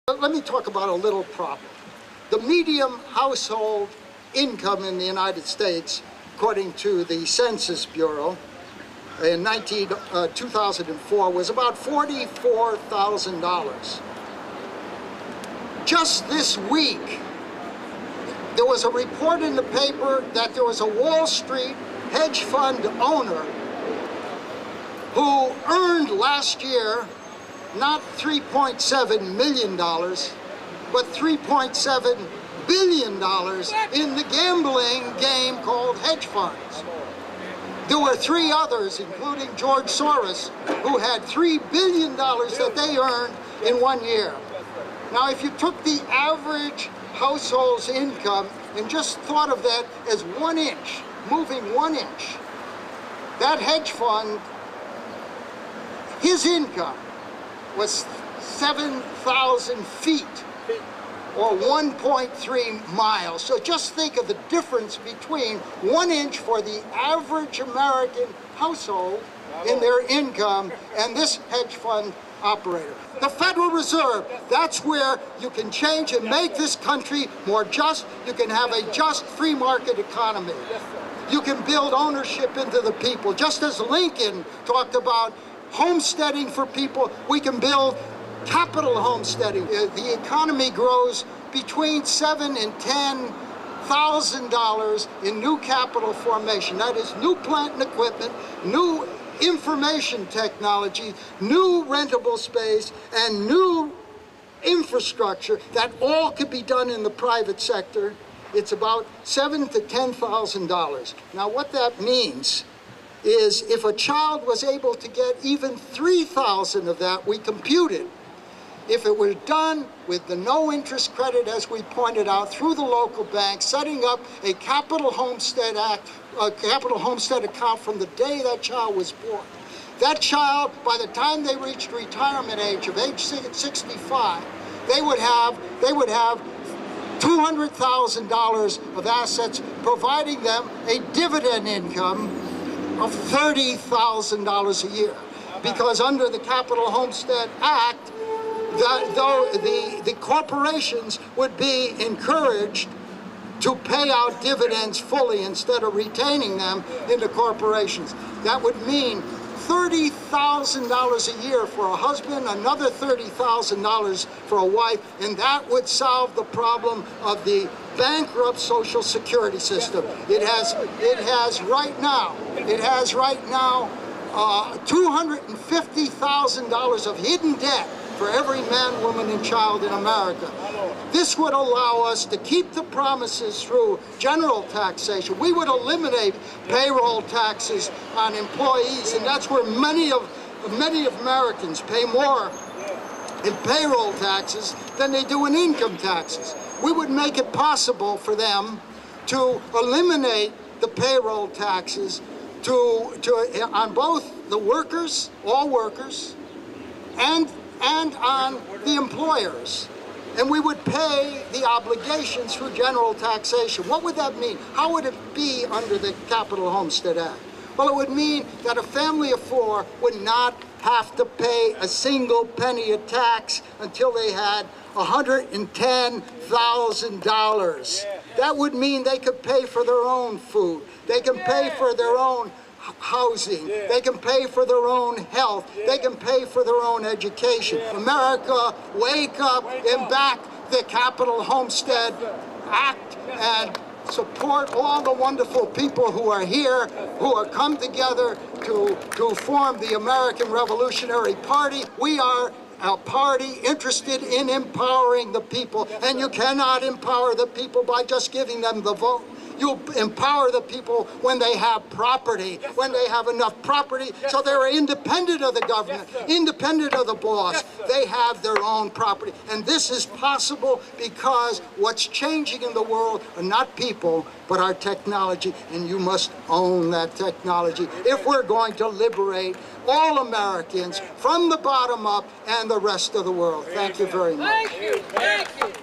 Let me talk about a little problem. The median household income in the United States, according to the Census Bureau, in 2004 was about $44,000. Just this week, there was a report in the paper that there was a Wall Street hedge fund owner who earned last year not $3.7 million, but $3.7 billion in the gambling game called hedge funds. There were three others, including George Soros, who had $3 billion that they earned in 1 year. Now, if you took the average household's income and just thought of that as 1 inch, moving 1 inch, that hedge fund, his income was 7,000 feet, or 1.3 miles. So just think of the difference between 1 inch for the average American household in their income and this hedge fund operator. The Federal Reserve, that's where you can change and make this country more just. You can have a just free market economy. You can build ownership into the people. Just as Lincoln talked about homesteading for people, we can build capital homesteading. The economy grows between $7,000 and $10,000 in new capital formation. That is new plant and equipment, new information technology, new rentable space, and new infrastructure that all could be done in the private sector. It's about $7,000 to $10,000. Now, what that means is if a child was able to get even 3,000 of that, we computed, if it were done with the no interest credit, as we pointed out, through the local bank, setting up a capital homestead account from the day that child was born. That child, by the time they reached retirement age of age 65, they would have $200,000 of assets, providing them a dividend income of $30,000 a year. Because under the Capital Homestead Act, the corporations would be encouraged to pay out dividends fully instead of retaining them in the corporations. That would mean $30,000 a year for a husband, another $30,000 for a wife, and that would solve the problem of the bankrupt Social Security system. It has right now $250,000 of hidden debt for every man, woman, and child in America. This would allow us to keep the promises through general taxation. We would eliminate payroll taxes on employees, and that's where many of Americans pay more in payroll taxes than they do in income taxes. We would make it possible for them to eliminate the payroll taxes on both the workers, all workers, and on the employers. And we would pay the obligations through general taxation. What would that mean? How would it be under the Capital Homestead Act? Well, it would mean that a family of four would not have to pay a single penny of tax until they had $110,000. That would mean they could pay for their own food. They can pay for their own housing. They can pay for their own health. They can pay for their own education. America, wake up and back the Capital Homestead Act and support all the wonderful people who are here, who are come together to form the American Revolutionary Party. We are a party interested in empowering the people, and you cannot empower the people by just giving them the vote. You empower the people when they have property, when they have enough property, so they're independent of the government, independent of the boss. They have their own property. And this is possible because what's changing in the world are not people, but our technology, and you must own that technology if we're going to liberate all Americans from the bottom up and the rest of the world. Thank you very much. Thank you. Thank you.